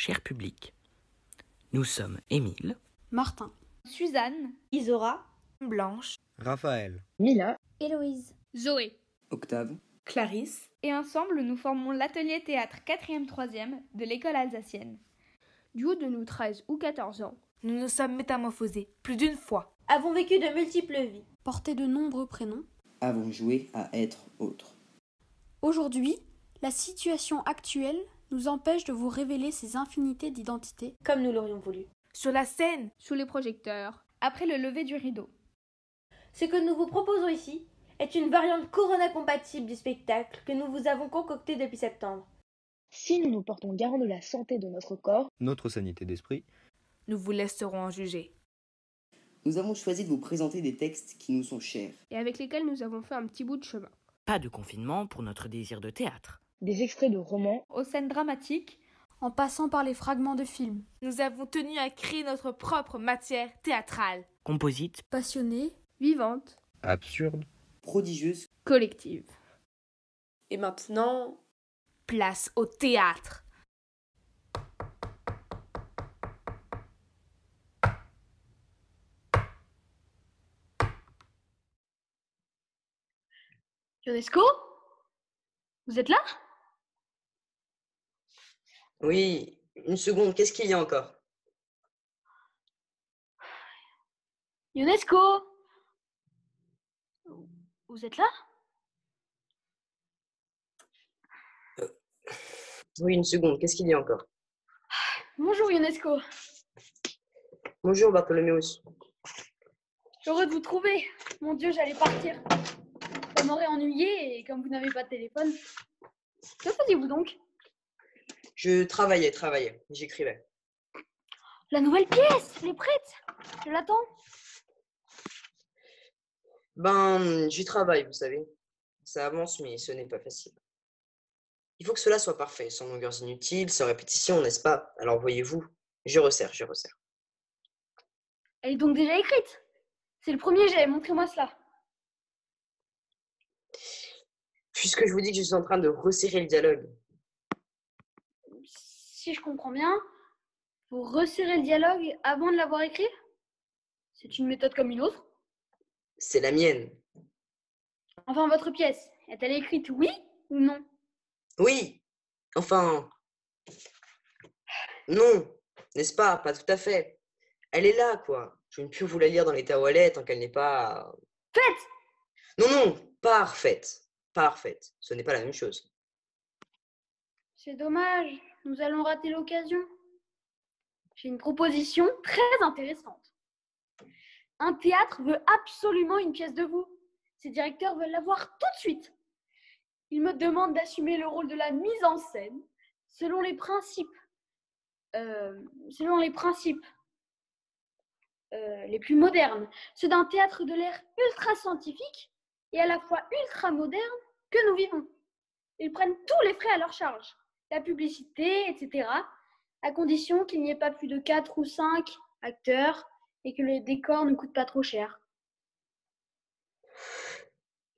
cher public. Nous sommes Émile, Martin, Suzanne, Isora, Blanche, Raphaël, Mila, Héloïse, Zoé, Octave, Clarisse. et ensemble nous formons l'atelier théâtre 4e-3e de l'école alsacienne. du haut de nos 13 ou 14 ans, nous nous sommes métamorphosés plus d'une fois, Avons vécu de multiples vies. porté de nombreux prénoms. avons joué à être autres. Aujourd'hui, la situation actuelle nous empêche de vous révéler ces infinités d'identités. Comme nous l'aurions voulu. Sur la scène, sous les projecteurs. Après le lever du rideau. Ce que nous vous proposons ici est une variante Corona compatible du spectacle que nous vous avons concocté depuis septembre. si nous nous portons garant de la santé de notre corps, Notre sanité d'esprit. nous vous laisserons en juger. Nous avons choisi de vous présenter des textes qui nous sont chers. Et avec lesquels nous avons fait un petit bout de chemin. pas de confinement pour notre désir de théâtre. des extraits de romans, Aux scènes dramatiques, En passant par les fragments de films, nous avons tenu à créer notre propre matière théâtrale. Composite, Passionnée, Vivante, Absurde. Prodigieuse, collective. Et maintenant, place au théâtre. Ionesco, vous êtes là? Oui, une seconde, qu'est-ce qu'il y a encore? Ionesco, vous êtes là? Oui, une seconde, qu'est-ce qu'il y a encore? Bonjour Ionesco, Bonjour Bartholoméus. heureux de vous trouver. Mon Dieu, j'allais partir. Ça m'aurait ennuyé et comme vous n'avez pas de téléphone. Que faisiez-vous donc? Je travaillais, j'écrivais. La nouvelle pièce, elle est prête. Je l'attends. Ben, j'y travaille, vous savez. Ça avance, mais ce n'est pas facile. Il faut que cela soit parfait, sans longueurs inutiles, sans répétition, n'est-ce pas? Alors voyez-vous, je resserre. Elle est donc déjà écrite. C'est le premier jet, montrez-moi cela. Puisque je vous dis que je suis en train de resserrer le dialogue, Si je comprends bien, vous resserrez le dialogue avant de l'avoir écrit? C'est une méthode comme une autre. c'est la mienne. Enfin, votre pièce, est-elle écrite oui ou non? Oui, enfin, non, n'est-ce pas? Pas tout à fait. Elle est là, quoi. Je ne puis vous la lire dans l'état où elle est tant qu'elle n'est pas... Faites! Non, parfaite. Parfaite. Ce n'est pas la même chose. C'est dommage, nous allons rater l'occasion. J'ai une proposition très intéressante. Un théâtre veut absolument une pièce de vous. Ses directeurs veulent la voir tout de suite. Ils me demandent d'assumer le rôle de la mise en scène selon les principes les plus modernes, ceux d'un théâtre de l'ère ultra scientifique et à la fois ultra moderne que nous vivons. Ils prennent tous les frais à leur charge, la publicité, etc., à condition qu'il n'y ait pas plus de 4 ou 5 acteurs et que le décor ne coûte pas trop cher.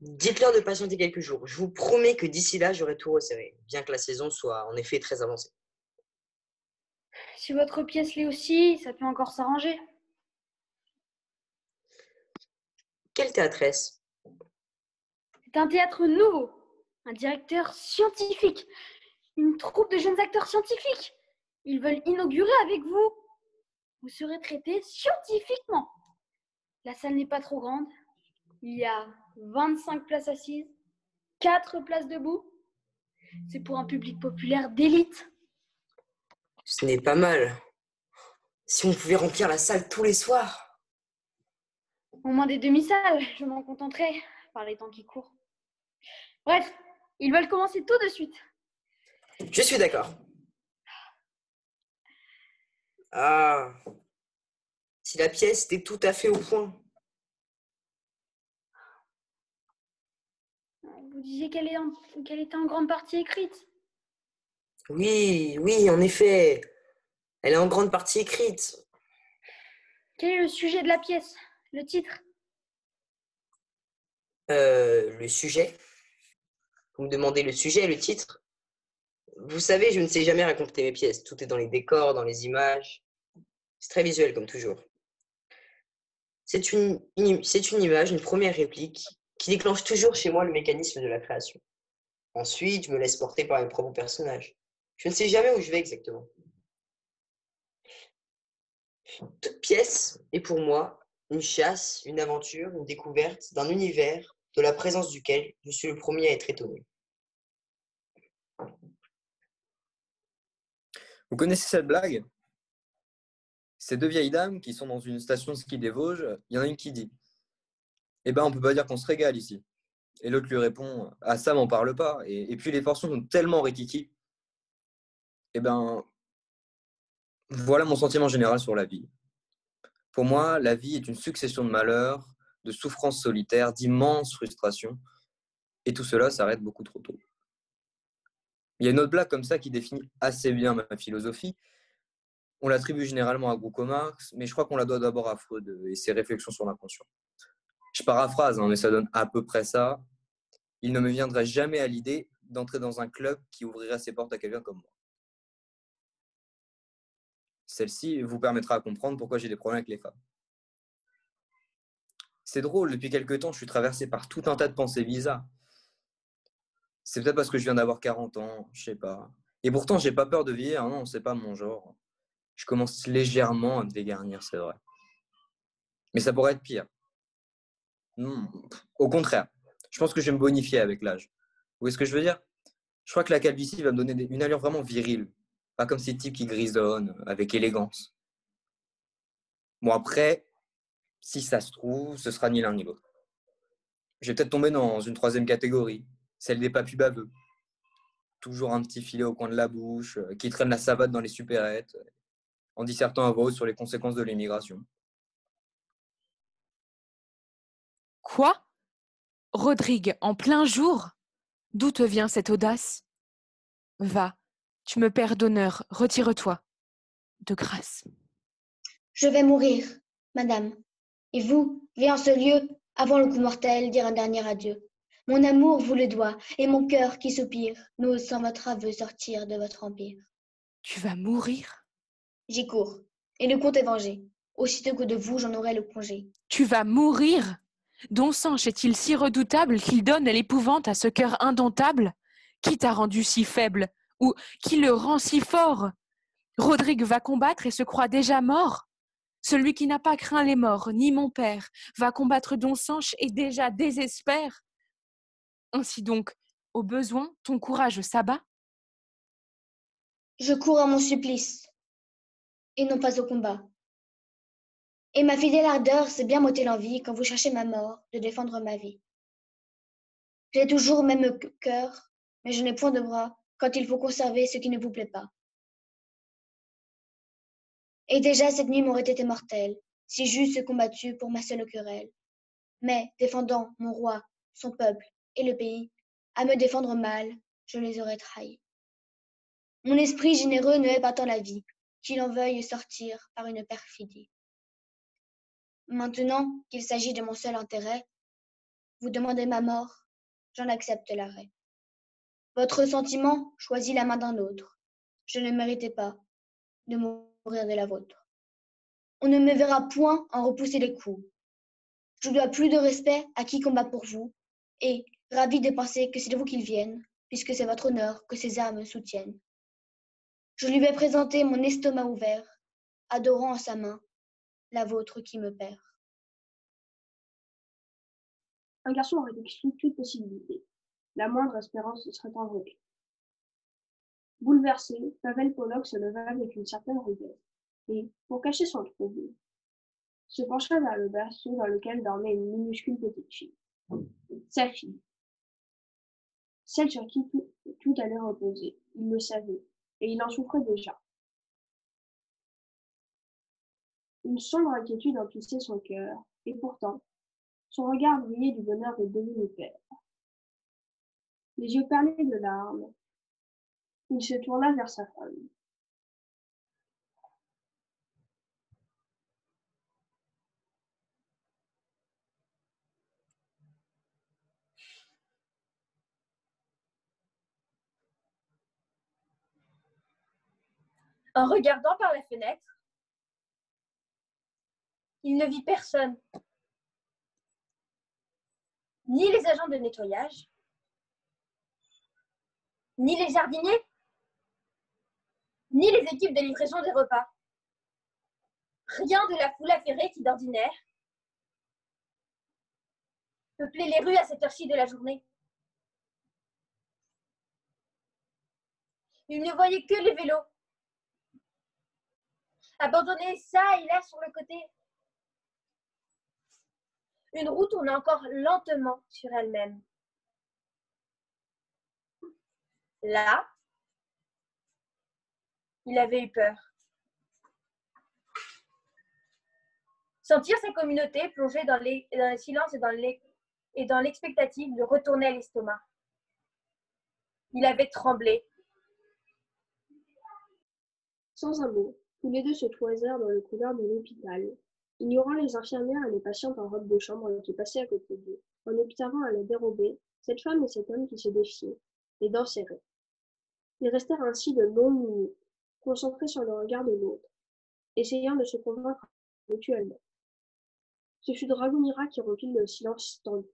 Dites-leur de patienter quelques jours. Je vous promets que d'ici là, j'aurai tout resserré, bien que la saison soit en effet très avancée. Si votre pièce l'est aussi, ça peut encore s'arranger. Quel théâtre est-ce? C'est un théâtre nouveau, un directeur scientifique, une troupe de jeunes acteurs scientifiques. Ils veulent inaugurer avec vous. Vous serez traité scientifiquement. La salle n'est pas trop grande. Il y a 25 places assises, 4 places debout. C'est pour un public populaire d'élite. Ce n'est pas mal. Si on pouvait remplir la salle tous les soirs. Au moins des demi-salles, je m'en contenterai par les temps qui courent. Bref, ils veulent commencer tout de suite. Je suis d'accord. Ah, si la pièce était tout à fait au point. Vous disiez qu'elle était en grande partie écrite. Oui, en effet. Elle est en grande partie écrite. Quel est le sujet de la pièce? Le titre? Le sujet? Vous me demandez le sujet, le titre? Vous savez, je ne sais jamais raconter mes pièces. Tout est dans les décors, dans les images. C'est très visuel, comme toujours. C'est une image, une première réplique, qui déclenche toujours chez moi le mécanisme de la création. Ensuite, je me laisse porter par mes propres personnages. Je ne sais jamais où je vais exactement. Toute pièce est pour moi une chasse, une aventure, une découverte d'un univers de la présence duquel je suis le premier à être étonné. Vous connaissez cette blague? Ces deux vieilles dames qui sont dans une station de ski des Vosges, il y en a une qui dit « Eh ben, on peut pas dire qu'on se régale ici. » Et l'autre lui répond « Ah, ça m'en parle pas. » Et puis les forçons sont tellement rikiki. Eh ben, voilà mon sentiment général sur la vie. Pour moi, la vie est une succession de malheurs, de souffrances solitaires, d'immenses frustrations. Et tout cela s'arrête beaucoup trop tôt. Il y a une autre blague comme ça qui définit assez bien ma philosophie. On l'attribue généralement à Groucho Marx, mais je crois qu'on la doit d'abord à Freud et ses réflexions sur l'inconscient. Je paraphrase, mais ça donne à peu près ça. Il ne me viendrait jamais à l'idée d'entrer dans un club qui ouvrirait ses portes à quelqu'un comme moi. Celle-ci vous permettra de comprendre pourquoi j'ai des problèmes avec les femmes. C'est drôle, depuis quelques temps, je suis traversé par tout un tas de pensées bizarres. C'est peut-être parce que je viens d'avoir 40 ans, je sais pas. Et pourtant, j'ai pas peur de vieillir, non, c'est pas mon genre. Je commence légèrement à me dégarnir, c'est vrai. Mais ça pourrait être pire. Au contraire, je pense que je vais me bonifier avec l'âge. Vous voyez ce que je veux dire? Je crois que la calvitie va me donner une allure vraiment virile. Pas comme ces types qui grisonnent, avec élégance. Bon, après, si ça se trouve, ce sera ni l'un ni l'autre. Je vais peut-être tomber dans une troisième catégorie, celle des papus baveux. Toujours un petit filet au coin de la bouche, qui traîne la savate dans les supérettes, en dissertant à voix haute sur les conséquences de l'immigration. Quoi? Rodrigue, en plein jour? D'où te vient cette audace? Va, tu me perds d'honneur, retire-toi. De grâce. Je vais mourir, madame. Et vous, veillez en ce lieu, avant le coup mortel, dire un dernier adieu. Mon amour vous le doit, et mon cœur qui soupire n'ose sans votre aveu sortir de votre empire. Tu vas mourir? J'y cours, et le compte est vengé. Aussitôt que de vous j'en aurai le congé. Tu vas mourir? Don Sanche est-il si redoutable qu'il donne l'épouvante à ce cœur indomptable? Qui t'a rendu si faible? Ou qui le rend si fort? Rodrigue va combattre et se croit déjà mort? Celui qui n'a pas craint les morts, ni mon père, va combattre Don Sanche et déjà désespère. Ainsi donc, au besoin, ton courage s'abat? Je cours à mon supplice, et non pas au combat. Et ma fidèle ardeur s'est bien m'ôter l'envie, quand vous cherchez ma mort, de défendre ma vie. J'ai toujours même cœur, mais je n'ai point de bras, quand il faut conserver ce qui ne vous plaît pas. Et déjà cette nuit m'aurait été mortelle, si j'eusse combattu pour ma seule querelle. Mais, défendant mon roi, son peuple et le pays, à me défendre mal, je les aurais trahis. Mon esprit généreux ne hait pas tant la vie, qu'il en veuille sortir par une perfidie. Maintenant qu'il s'agit de mon seul intérêt, vous demandez ma mort, j'en accepte l'arrêt. Votre sentiment choisit la main d'un autre. Je ne méritais pas de mourir de la vôtre. On ne me verra point en repousser les coups. Je dois plus de respect à qui combat pour vous, et, ravi de penser que c'est de vous qu'ils viennent, puisque c'est votre honneur que ces armes soutiennent. Je lui vais présenter mon estomac ouvert, adorant en sa main la vôtre qui me perd. Un garçon aurait exclu toute possibilité. La moindre espérance serait envolée. Bouleversé, Pavel Pollock se leva avec une certaine rudesse, et, pour cacher son trouble, se pencha vers le berceau dans lequel dormait une minuscule petite fille. Sa fille. Celle sur qui tout allait reposer. Il le savait, et il en souffrait déjà. Une sombre inquiétude emplissait son cœur, et pourtant, son regard brillait du bonheur de devenu père. Les yeux perlés de larmes, il se tourna vers sa femme. En regardant par la fenêtre, il ne vit personne. Ni les agents de nettoyage, ni les jardiniers, ni les équipes de livraison des repas. Rien de la foule affairée qui, d'ordinaire, peuplait les rues à cette heure-ci de la journée. Il ne voyait que les vélos, abandonnés çà et là sur le côté. Une roue tournait encore lentement sur elle-même. Là, il avait eu peur. Sentir sa communauté plongée dans le silence et dans l'expectative lui retournait l'estomac. Il avait tremblé. Sans un mot, tous les deux se toisèrent dans le couloir de l'hôpital, ignorant les infirmières et les patientes en robe de chambre qui passaient à côté d'eux, en observant à la dérobée cette femme et cet homme qui se défiaient, les dents serrées. Ils restèrent ainsi de longues minutes, concentrés sur le regard de l'autre, essayant de se convaincre mutuellement. Ce fut Dragonira qui rompit le silence tendu.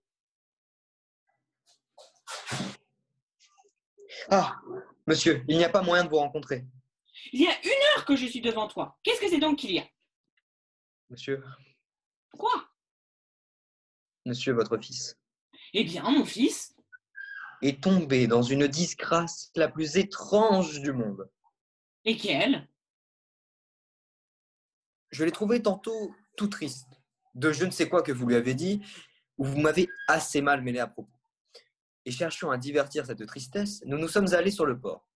Ah, monsieur, il n'y a pas moyen de vous rencontrer. Il y a 1 heure que je suis devant toi. Qu'est-ce que c'est donc qu'il y a? Monsieur, Quoi? monsieur, votre fils Eh bien, mon fils, est tombé dans une disgrâce la plus étrange du monde. et quel? Je l'ai trouvé tantôt tout triste, de je ne sais quoi que vous lui avez dit, ou vous m'avez assez mal mêlé à propos. Et cherchant à divertir cette tristesse, nous nous sommes allés sur le port.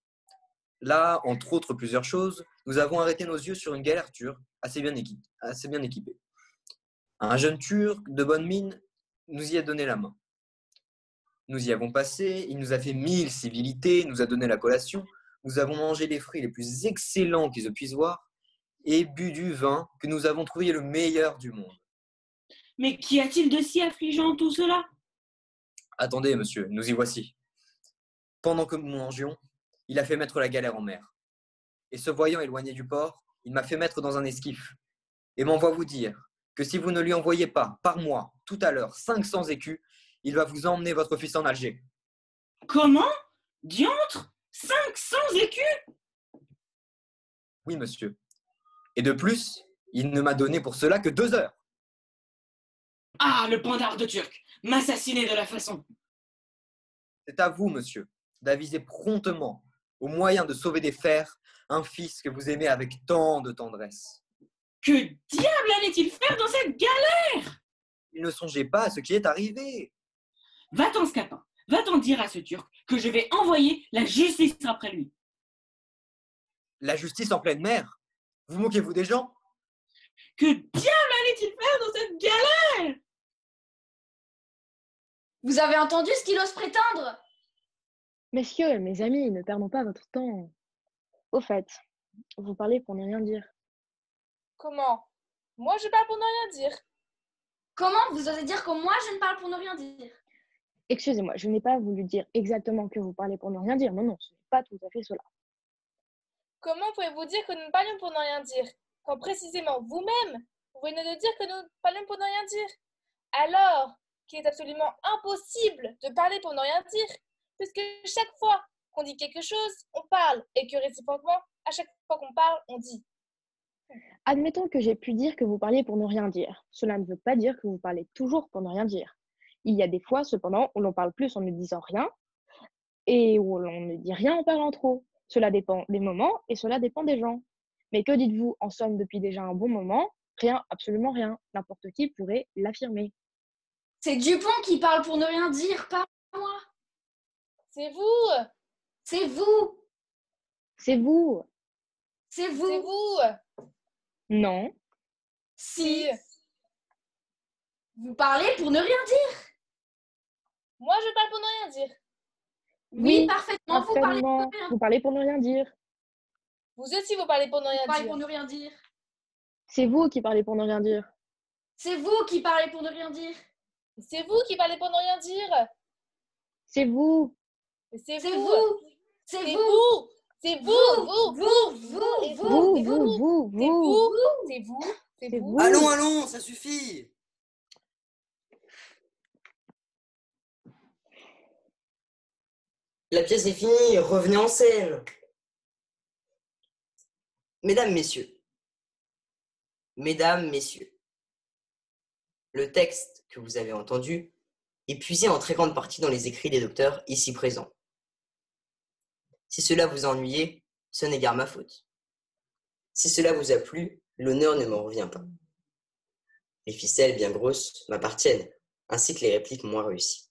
Là, entre autres plusieurs choses, nous avons arrêté nos yeux sur une galère turque assez bien équipée. Un jeune Turc de bonne mine nous y a donné la main. Nous y avons passé, il nous a fait 1000 civilités, nous a donné la collation, nous avons mangé les fruits les plus excellents qu'ils puissent voir et bu du vin que nous avons trouvé le meilleur du monde. Mais qu'y a-t-il de si affligeant tout cela? Attendez, monsieur, nous y voici. Pendant que nous mangions, il a fait mettre la galère en mer. Et se voyant éloigné du port, il m'a fait mettre dans un esquif. Et m'envoie vous dire que si vous ne lui envoyez pas, par mois, tout à l'heure, 500 écus, il va vous emmener votre fils en Alger. Comment? Diantre? 500 écus? Oui, monsieur. Et de plus, il ne m'a donné pour cela que 2 heures. Ah, le pandard de Turc! M'assassiner de la façon! C'est à vous, monsieur, d'aviser promptement, au moyen de sauver des fers, un fils que vous aimez avec tant de tendresse. Que diable allait-il faire dans cette galère? Il ne songeait pas à ce qui est arrivé. Va-t'en, Scapin, va-t'en dire à ce Turc que je vais envoyer la justice après lui. La justice en pleine mer? Vous moquez-vous des gens? Que diable allait-il faire dans cette galère? Vous avez entendu ce qu'il ose prétendre? Messieurs, mes amis, ne perdons pas votre temps. Au fait, vous parlez pour ne rien dire. Comment? Moi, je parle pour ne rien dire. Comment vous osez dire que moi je ne parle pour ne rien dire? Excusez-moi, je n'ai pas voulu dire exactement que vous parlez pour ne rien dire. Non, non, ce n'est pas tout à fait cela. Comment pouvez-vous dire que nous parlions pour ne rien dire, quand précisément vous-même, vous venez de dire que nous parlions pour ne rien dire? Alors qu'il est absolument impossible de parler pour ne rien dire, puisque chaque fois qu'on dit quelque chose, on parle, et que réciproquement, à chaque fois qu'on parle, on dit. Admettons que j'ai pu dire que vous parliez pour ne rien dire. Cela ne veut pas dire que vous parlez toujours pour ne rien dire. Il y a des fois, cependant, où l'on parle plus en ne disant rien et où l'on ne dit rien en parlant trop. Cela dépend des moments et cela dépend des gens. Mais que dites-vous, en somme, depuis déjà un bon moment? Rien, absolument rien. N'importe qui pourrait l'affirmer. C'est Dupont qui parle pour ne rien dire, pas moi. C'est vous. C'est vous. C'est vous. C'est vous. C'est vous. Non. Si. Vous parlez pour ne rien dire. Moi, je parle pour ne rien dire. Oui, parfaitement. Vous parlez pour ne rien dire. Vous parlez pour ne rien dire. Vous aussi, vous parlez pour ne rien Vous parlez dire. pour ne rien dire. C'est vous qui parlez pour ne rien dire. C'est vous qui parlez pour ne rien dire. C'est vous qui parlez pour ne rien dire. C'est vous. C'est C'est vous. vous. C'est vous. C'est vous. Vous. Vous. C'est vous. Allons, ça suffit. La pièce est finie, revenez en scène. Mesdames, messieurs, le texte que vous avez entendu est puisé en très grande partie dans les écrits des docteurs ici présents. Si cela vous a ennuyé, ce n'est guère ma faute. Si cela vous a plu, l'honneur ne m'en revient pas. Les ficelles bien grosses m'appartiennent, ainsi que les répliques moins réussies.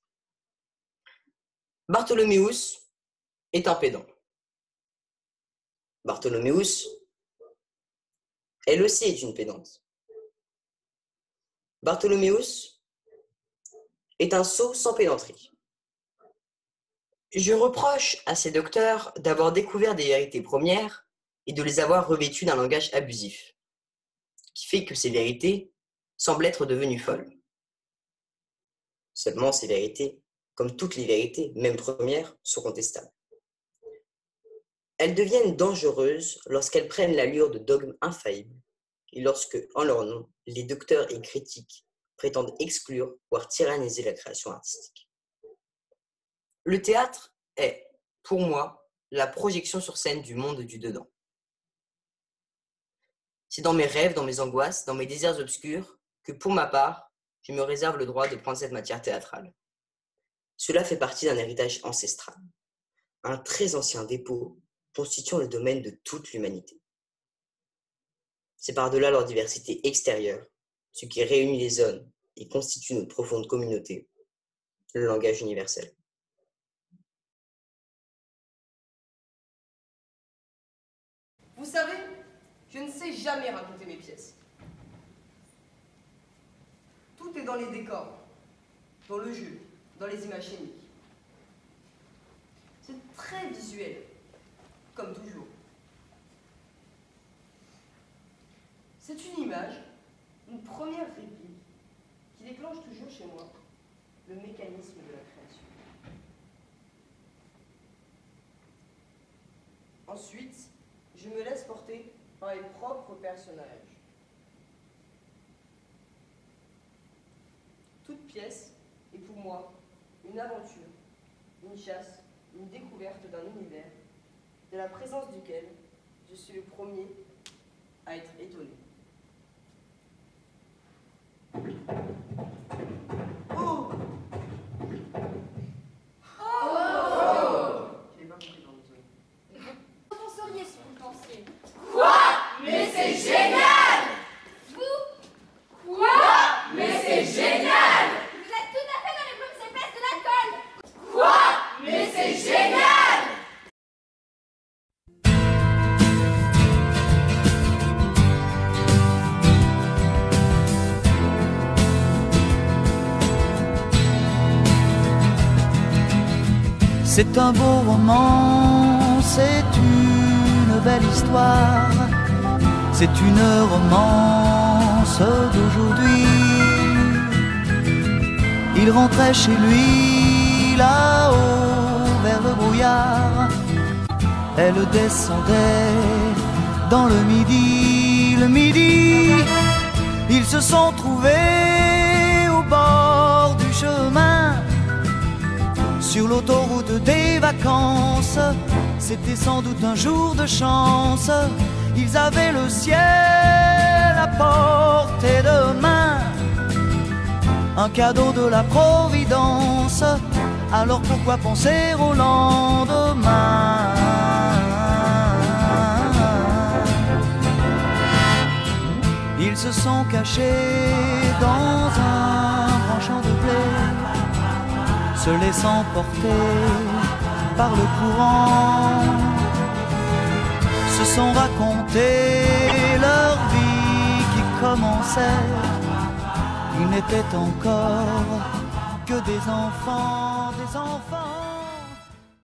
Bartholoméus est un pédant. Bartholoméus, elle aussi est une pédante. Bartholoméus est un sot sans pédanterie. Je reproche à ces docteurs d'avoir découvert des vérités premières et de les avoir revêtues d'un langage abusif, qui fait que ces vérités semblent être devenues folles. Seulement, ces vérités, comme toutes les vérités, même premières, sont contestables. Elles deviennent dangereuses lorsqu'elles prennent l'allure de dogmes infaillibles et lorsque, en leur nom, les docteurs et critiques prétendent exclure, voire tyranniser la création artistique. Le théâtre est, pour moi, la projection sur scène du monde du dedans. C'est dans mes rêves, dans mes angoisses, dans mes désirs obscurs que, pour ma part, je me réserve le droit de prendre cette matière théâtrale. Cela fait partie d'un héritage ancestral, un très ancien dépôt constituant le domaine de toute l'humanité. C'est par-delà leur diversité extérieure, ce qui réunit les hommes et constitue notre profonde communauté, le langage universel. Vous savez, je ne sais jamais raconter mes pièces. Tout est dans les décors, dans le jeu, dans les images scéniques. C'est très visuel, comme toujours. C'est une image, une première réplique, qui déclenche toujours chez moi le mécanisme de la création. Ensuite, je me laisse porter par mes propres personnages. Toute pièce est pour moi une aventure, une chasse, une découverte d'un univers, de la présence duquel je suis le premier à être étonné. Oh! Je n'ai pas compris dans le zone. Vous penseriez ce que vous pensez. Quoi? Mais c'est génial! Vous? Quoi? Mais c'est génial! Vous êtes tout à fait dans les bonnes épaisses de l'alcool. Quoi? Mais c'est génial! C'est un beau roman, c'est une belle histoire, c'est une romance d'aujourd'hui. Il rentrait chez lui là-haut vers le brouillard, elle descendait dans le midi, ils se sont trouvés au bord du chemin. Sur l'autoroute des vacances, c'était sans doute un jour de chance. Ils avaient le ciel à portée de main, un cadeau de la Providence. Alors pourquoi penser au lendemain? Ils se sont cachés dans un grand champ de blé, se laissant porter par le courant, se sont racontés leur vie qui commençait. Ils n'étaient encore que des enfants,